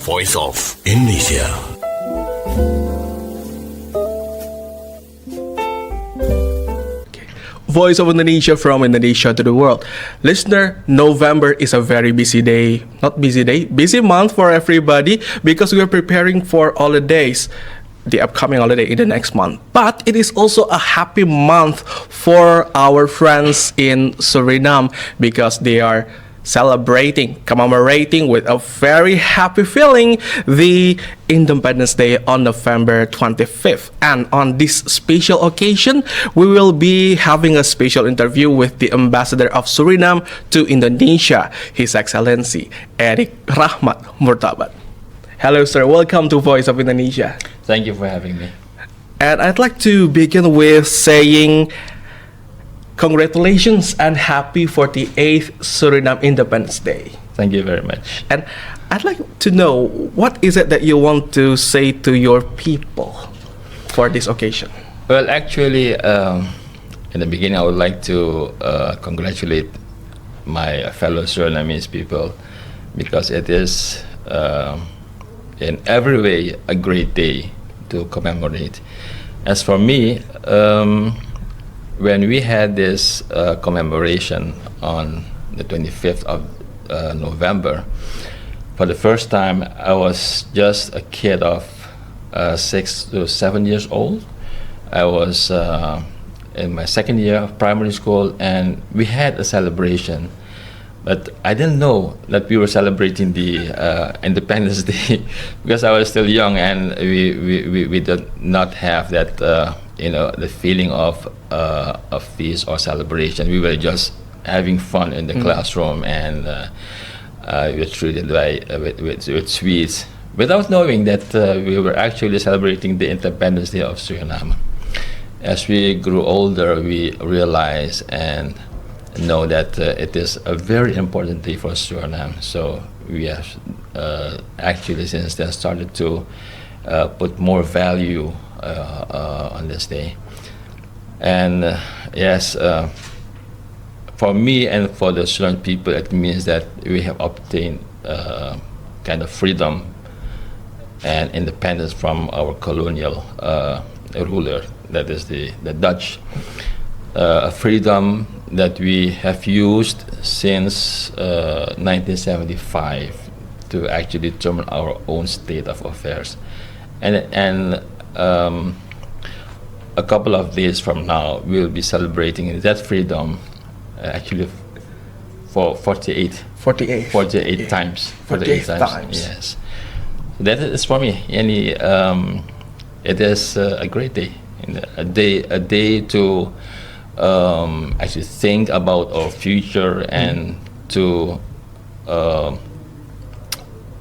Voice of Indonesia. Voice of Indonesia from Indonesia to the world. Listener, November is a very busy day. Not busy day, busy month for everybody because we are preparing for holidays. The upcoming holiday in the next month. But it is also a happy month for our friends in Suriname because they are commemorating with a very happy feeling the Independence Day on November 25th. And on this special occasion, we will be having a special interview with the Ambassador of Suriname to Indonesia, His Excellency Erick Rahmat Murtabat. Hello, sir. Welcome to Voice of Indonesia. Thank you for having me. And I'd like to begin with saying congratulations and happy 48th Suriname Independence Day. Thank you very much. And I'd like to know, what is it that you want to say to your people for this occasion? Well, actually, in the beginning, I would like to congratulate my fellow Surinamese people because it is in every way a great day to commemorate. As for me, when we had this commemoration on the 25th of November, for the first time I was just a kid of 6 to 7 years old. I was in my second year of primary school, and we had a celebration. But I didn't know that we were celebrating the Independence Day because I was still young, and we did not have that the feeling of feast or celebration. We were just having fun in the classroom, and we were treated with sweets without knowing that we were actually celebrating the Independence Day of Suriname. As we grew older, we realized and know that it is a very important day for Suriname. So we have actually since then started to put more value on this day. And yes, for me and for the Suriname people, it means that we have obtained kind of freedom and independence from our colonial ruler, that is the Dutch. A freedom that we have used since 1975 to actually determine our own state of affairs. And a couple of days from now, we'll be celebrating that freedom actually for 48 times. 48 times. Yes. That is for me. It is a great day. A day to actually think about our future and to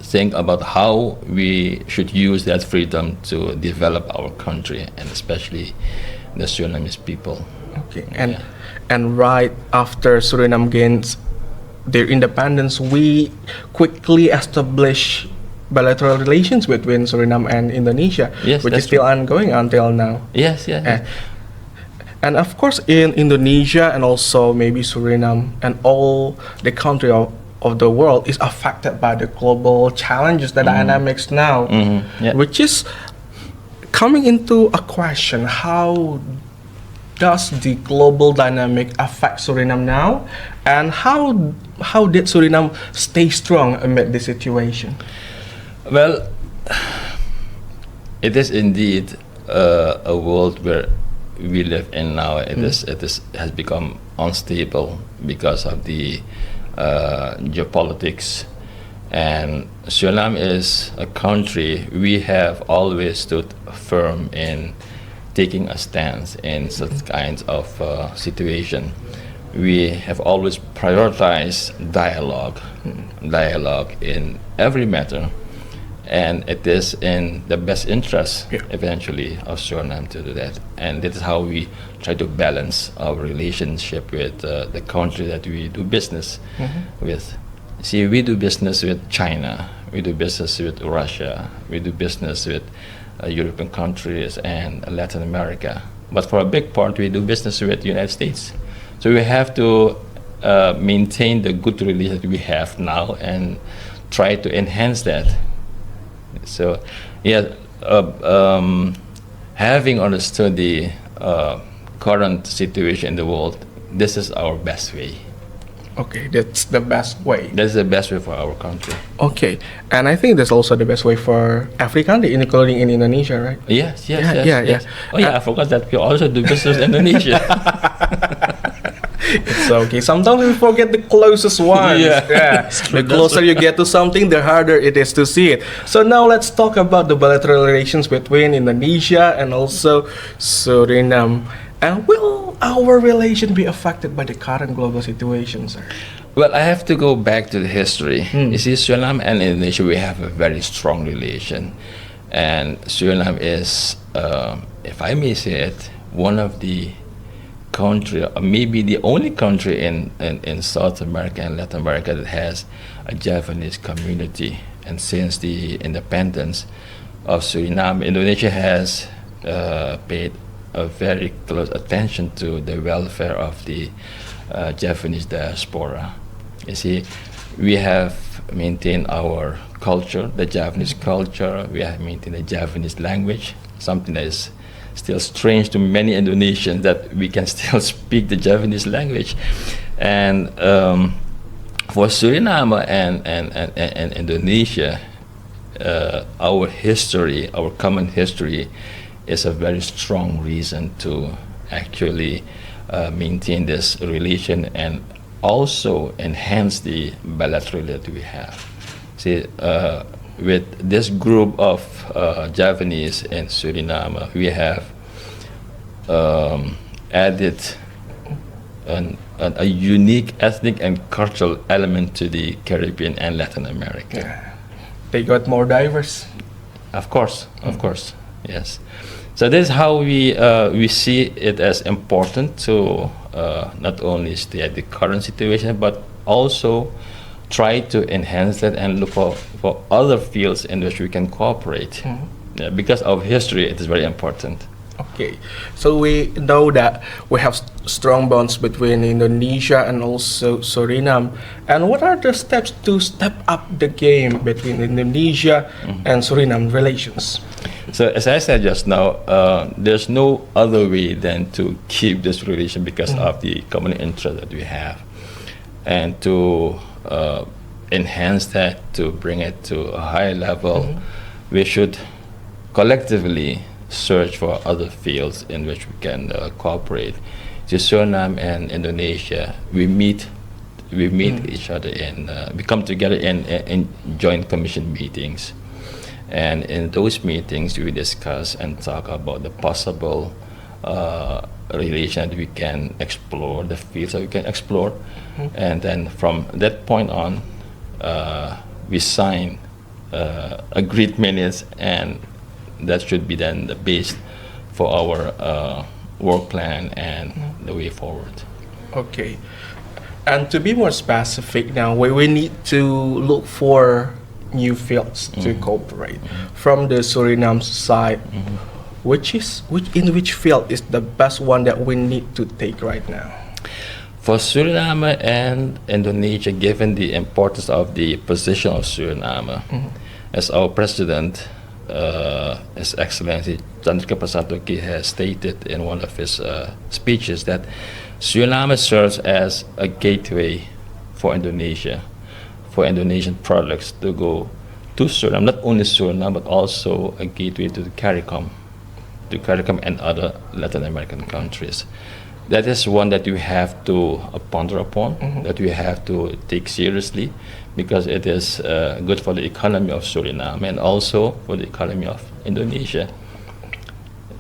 think about how we should use that freedom to develop our country, and especially the Surinamese people. Okay, and right after Suriname gains their independence, we quickly establish bilateral relations between Suriname and Indonesia, yes, which is still ongoing until now. Yes. And of course, in Indonesia and also maybe Suriname and all the country of the world is affected by the global challenges, the dynamics now, which is coming into a question: how does the global dynamic affect Suriname now, and how did Suriname stay strong amid this situation? Well, it is indeed a world where we live in now. It has become unstable because of the geopolitics, and Suriname is a country we have always stood firm in taking a stance in such kinds of situation. We have always prioritized dialogue in every matter. And it is in the best interest, eventually, of Suriname to do that. And that is how we try to balance our relationship with the country that we do business with. See, we do business with China, we do business with Russia, we do business with European countries and Latin America. But for a big part, we do business with the United States. So we have to maintain the good relationship we have now and try to enhance that So, yeah, having understood the current situation in the world, this is our best way. Okay, that's the best way. That's the best way for our country. Okay, and I think that's also the best way for every country, including in Indonesia, right? Yes, yes, Yeah, yes, yeah, yes. yeah. Oh yeah, I forgot that we also do business in Indonesia. It's okay. Sometimes we forget the closest ones. Yeah. The closer you get to something, the harder it is to see it. So now let's talk about the bilateral relations between Indonesia and also Suriname. And will our relation be affected by the current global situation, sir? Well, I have to go back to the history. You see, Suriname and Indonesia, we have a very strong relation. And Suriname is, if I may say it, one of the country, or maybe the only country in South America and Latin America that has a Javanese community. And since the independence of Suriname, Indonesia has paid a very close attention to the welfare of the Javanese diaspora. You see, we have maintained our culture, the Javanese culture. We have maintained the Javanese language, something that is still strange to many Indonesians that we can still speak the Javanese language. And for Suriname and Indonesia, our history, our common history, is a very strong reason to actually maintain this relation and also enhance the bilateral that we have. See, with this group of Javanese in Suriname, we have added a unique ethnic and cultural element to the Caribbean and Latin America. Yeah. They got more diverse. Of course, yes. So this is how we see it as important to not only stay at the current situation, but also try to enhance that and look for other fields in which we can cooperate. Yeah, because of history, it is very important. Okay, so we know that we have strong bonds between Indonesia and also Suriname. And what are the steps to step up the game between Indonesia and Suriname relations? So as I said just now, there's no other way than to keep this relation because of the common interest that we have, and to enhance that, to bring it to a higher level. We should collectively search for other fields in which we can cooperate. So Suriname and Indonesia, we meet each other we come together in joint commission meetings. And in those meetings, we discuss and talk about the possible relation that we can explore, the fields that we can explore. And then from that point on, we sign agreed minutes, and that should be then the base for our work plan and the way forward. Okay. And to be more specific now, we need to look for new fields to cooperate. From the Suriname side, which field is the best one that we need to take right now? For Suriname and Indonesia, given the importance of the position of Suriname, as our president, His Excellency Chandrika Prasad Toki, has stated in one of his speeches, that Suriname serves as a gateway for Indonesia, for Indonesian products to go to Suriname, not only Suriname, but also a gateway to the CARICOM and other Latin American countries. That is one that you have to ponder upon, that you have to take seriously, because it is good for the economy of Suriname and also for the economy of Indonesia.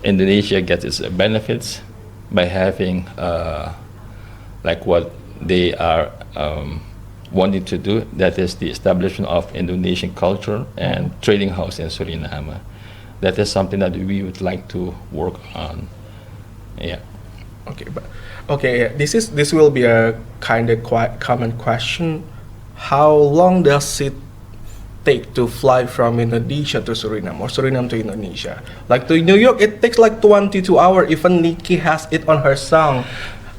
Indonesia gets its benefits by having like what they are wanting to do, that is the establishment of Indonesian culture and trading house in Suriname. That is something that we would like to work on. Yeah. Okay, this will be a kind of quite common question. How long does it take to fly from Indonesia to Suriname or Suriname to Indonesia? Like to New York, it takes like 22 hours. Even Nicki has it on her song.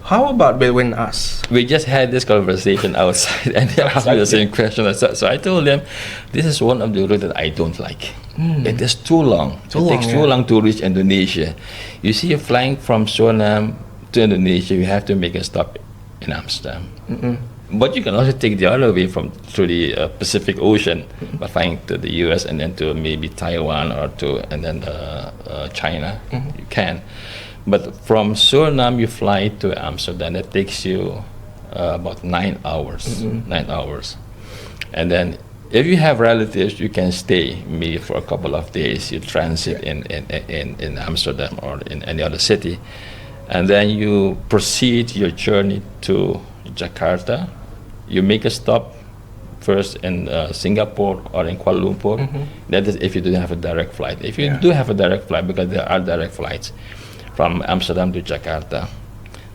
How about between us? We just had this conversation outside, and they asked me the same question. So I told them, this is one of the routes that I don't like. It is too long. It takes too long to reach Indonesia. You see, you're flying from Suriname to Indonesia, you have to make a stop in Amsterdam. But you can also take the other way through the Pacific Ocean by flying to the U.S. and then to maybe Taiwan or China. You can. But from Suriname, you fly to Amsterdam. It takes you about 9 hours. 9 hours. And then if you have relatives, you can stay maybe for a couple of days. You transit in Amsterdam or in any other city. And then you proceed your journey to Jakarta. You make a stop first in Singapore or in Kuala Lumpur. That is if you don't have a direct flight. If you do have a direct flight, because there are direct flights from Amsterdam to Jakarta,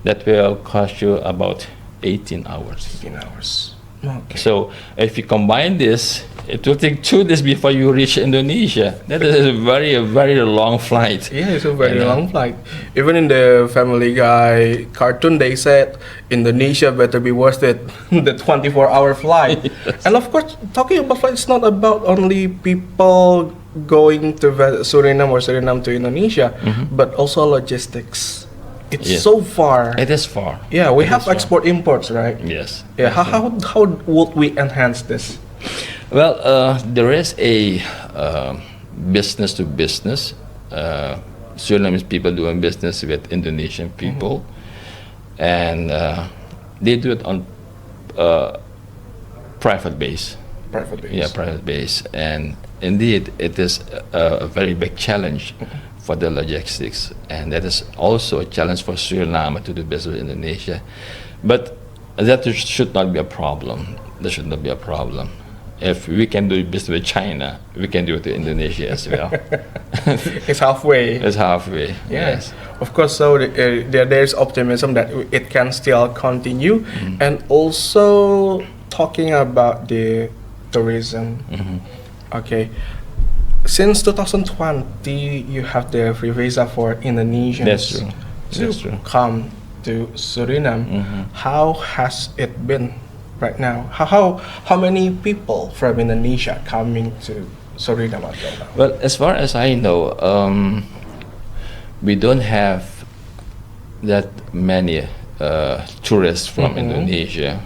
that will cost you about 18 hours. 18 hours. Okay. So if you combine this, it will take 2 days before you reach Indonesia. That is a very long flight. Yeah, it's a very long flight. Even in the Family Guy cartoon, they said Indonesia better be worth it, the 24-hour flight. Yes. And of course, talking about flight, it's not about only people going to Suriname or Suriname to Indonesia, but also logistics. It's so far. It is far. Yeah, we have export imports, right? Yes. Yeah. How would we enhance this? Well, there is a business to business. Surinamese people doing business with Indonesian people, and they do it on private base. Private base. Yeah, private base, and indeed, it is a very big challenge for the logistics, and that is also a challenge for Suriname to do business with Indonesia. But that should not be a problem. That should not be a problem. If we can do business with China, we can do it with Indonesia as well. It's halfway. It's halfway. Yes. Of course, so there's optimism that it can still continue. And also talking about the tourism. Okay. Since 2020, you have the free visa for Indonesians That's true. to come to Suriname. How has it been right now? How many people from Indonesia coming to Suriname until now? Well, as far as I know, we don't have that many tourists from Indonesia,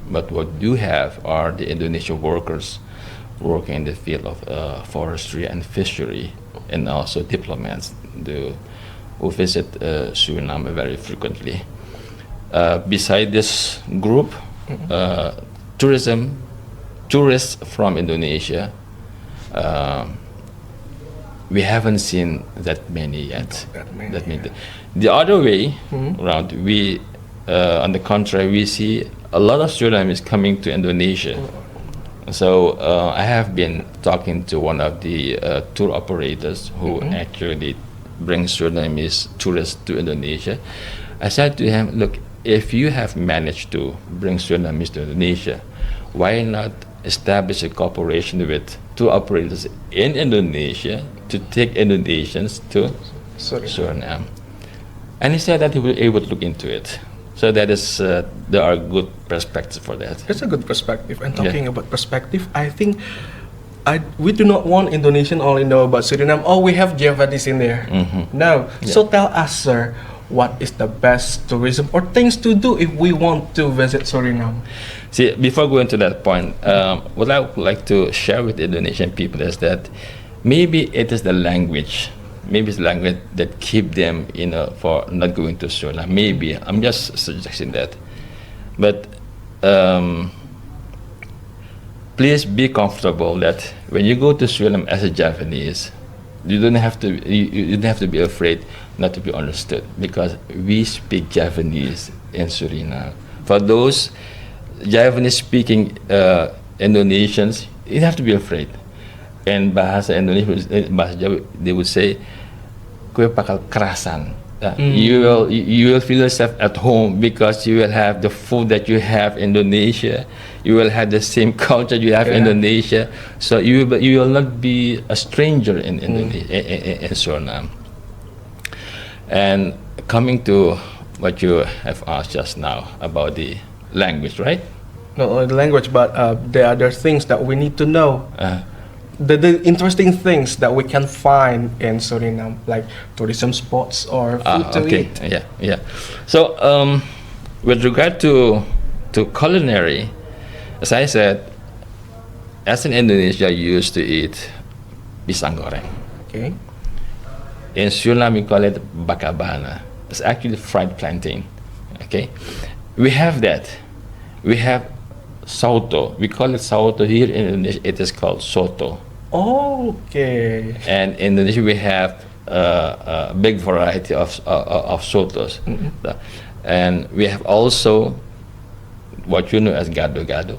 but what we do have are the Indonesian workers working in the field of forestry and fishery, and also diplomats who visit Suriname very frequently. Beside this group, tourists from Indonesia, we haven't seen that many yet. That many. The other way around, we, on the contrary, we see a lot of Surinamese coming to Indonesia. So I have been talking to one of the tour operators who actually brings Surinamese tourists to Indonesia. I said to him, look, if you have managed to bring Surinamese to Indonesia, why not establish a cooperation with tour operators in Indonesia to take Indonesians to Suriname? And he said that he will be able to look into it. So that is, there are good perspectives for that. That's a good perspective. And talking about perspective, I think we do not want Indonesian only know about Suriname. Oh, we have Javanese in there. No. So tell us, sir, what is the best tourism or things to do if we want to visit Suriname? See, before going to that point, what I would like to share with Indonesian people is that maybe it is the language. Maybe it's language that keep them, for not going to Suriname. Maybe I'm just suggesting that, but please be comfortable that when you go to Suriname as a Javanese, you don't have to be afraid not to be understood, because we speak Javanese in Suriname. For those Javanese speaking Indonesians, you have to be afraid. In bahasa Indonesia, bahasa Jawa, they would say, "Kue bakal kerasan." You will feel yourself at home because you will have the food that you have in Indonesia. You will have the same culture you have in Indonesia. So you will not be a stranger in Suriname. And coming to what you have asked just now about the language, right? Not only the language, but the other things that we need to know. The interesting things that we can find in Suriname, like tourism spots or food to Okay, eat. yeah. So, with regard to culinary, as I said, as in Indonesia, you used to eat pisang goreng. Okay. In Suriname, we call it bakabana. It's actually fried plantain. Okay, we have that. We have soto. We call it soto here in Indonesia. It is called soto. Okay. And in Indonesia, we have a big variety of sotos. And we have also what you know as gado-gado.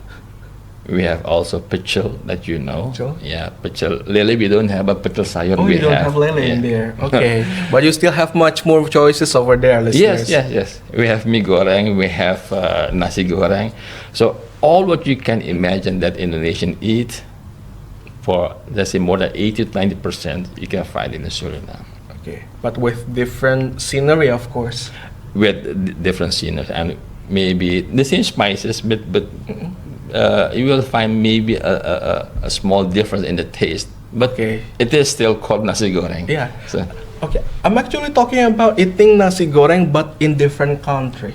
We have also pecel that you know. Pecel? Yeah, pecel. Lele, we don't have a pecel sayur. Oh, we you don't have lele in yeah. there. Okay. But you still have much more choices over there, listeners. Yes. We have mie goreng, we have nasi goreng. So all what you can imagine that Indonesian eat, for let's say more than 80 to 90%, you can find in Suriname. Okay. But with different scenery, of course. With different scenery and maybe the same spices, but you will find maybe a small difference in the taste. But Okay. it is still called nasi goreng. Yeah. So, Okay. I'm actually talking about eating nasi goreng, but in different country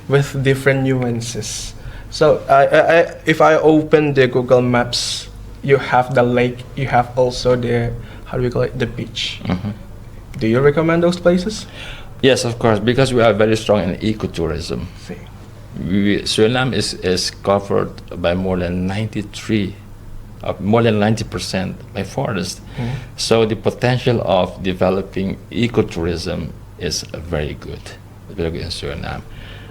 with different nuances. So if I open the Google Maps, you have the lake. You have also the, how do we call it, the beach. Do you recommend those places? yes, of course, because we are very strong in ecotourism. See. Suriname is covered by more than 90% by forest. So the potential of developing ecotourism is very good in Suriname.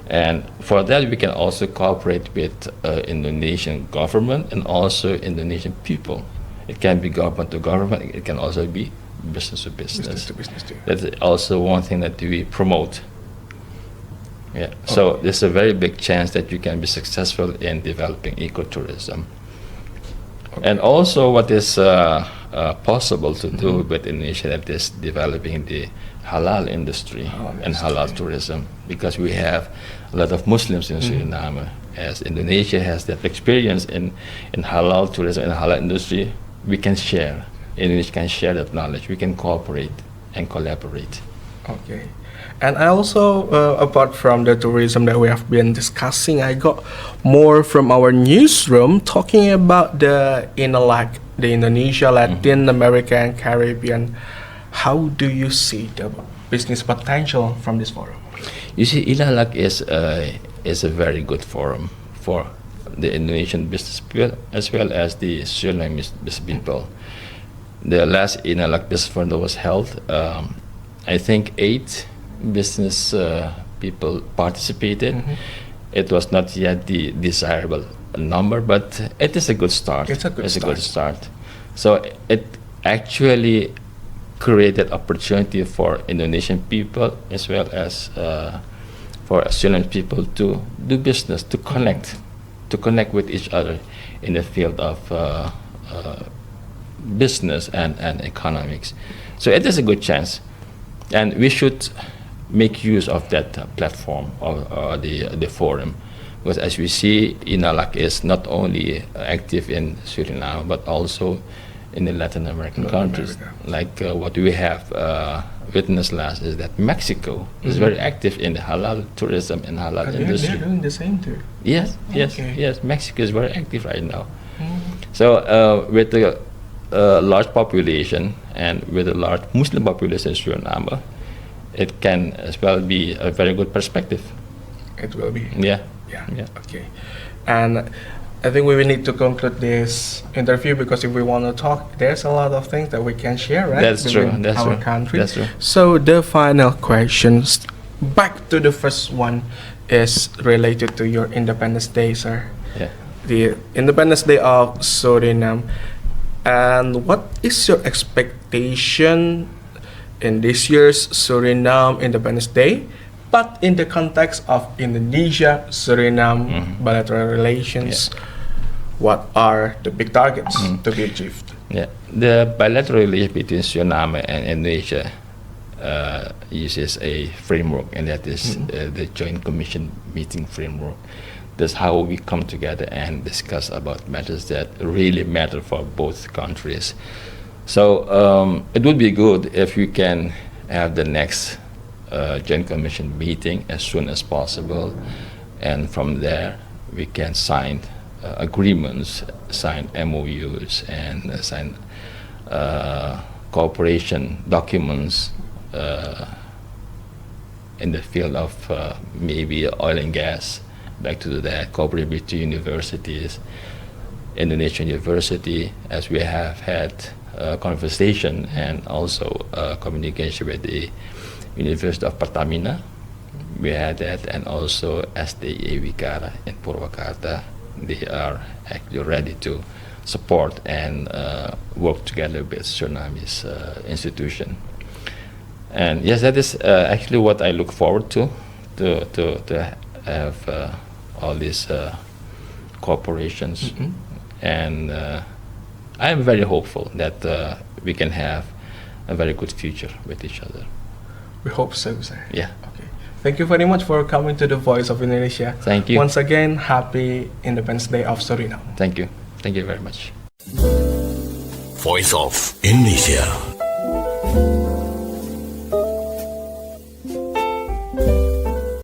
And for that, we can also cooperate with Indonesian government and also Indonesian people. It can be government to government. It can also be business to business. Business to business too. That's also one thing that we promote. Yeah. So there's a very big chance that you can be successful in developing ecotourism. And also, what is possible to do with Indonesia, that is developing the halal industry and halal tourism, because we have a lot of Muslims in Suriname. As Indonesia has that experience in halal tourism and halal industry, we can share. Indonesia can share that knowledge. We can cooperate and collaborate. Okay. And I also, apart from the tourism that we have been discussing, I got more from our newsroom talking about the INALAC, the Indonesia, Latin America, and Caribbean. How do you see the business potential from this forum? You see, INALAC is a very good forum for the Indonesian business people as well as the Surinamese business people. The last INALAC business forum that was held, I think 8 business people participated. It was not yet the desirable number, but it is a good start. It's a good start. So it actually created opportunity for Indonesian people as well as for Australian people to do business, to connect with each other in the field of business and economics. So it is a good chance, and we should make use of that platform or the forum, because as we see, INALAC is not only active in Suriname but also in the Latin American countries. Like what we have witnessed last is that Mexico is very active in the halal tourism and halal industry. They're doing the same too. Yes. Mexico is very active right now. So with the large population and with a large Muslim population in Suriname, it can as well be a very good perspective. It will be. Yeah. Okay. And I think we will need to conclude this interview, because if we want to talk, there's a lot of things that we can share, right? That's true. Between That's our true. country. That's true. So the final questions, back to the first one, is related to your Independence Day, sir. Yeah. The Independence Day of Suriname. And what is your expectation in this year's Suriname Independence Day, but in the context of Indonesia, Suriname bilateral relations? What are the big targets to be achieved? Yeah, the bilateral relations between Suriname and Indonesia uses a framework, and that is the Joint Commission meeting framework. That's how we come together and discuss about matters that really matter for both countries. So it would be good if we can have the next Joint Commission meeting as soon as possible, and from there we can sign agreements, sign MOUs, and sign cooperation documents in the field of maybe oil and gas. I'd like to do that, cooperate with two universities, Indonesian University, as we have had conversation and also communication with the University of Pertamina. We had that, and also SDA Wikara in Purwakarta. They are actually ready to support and work together with Tsunami's institution. And yes, that is actually what I look forward to have all these cooperations. And I am very hopeful that we can have a very good future with each other. We hope so, sir. Yeah. Okay. Thank you very much for coming to the Voice of Indonesia. Thank you. Once again, happy Independence Day of Suriname. Thank you. Thank you very much. Voice of Indonesia.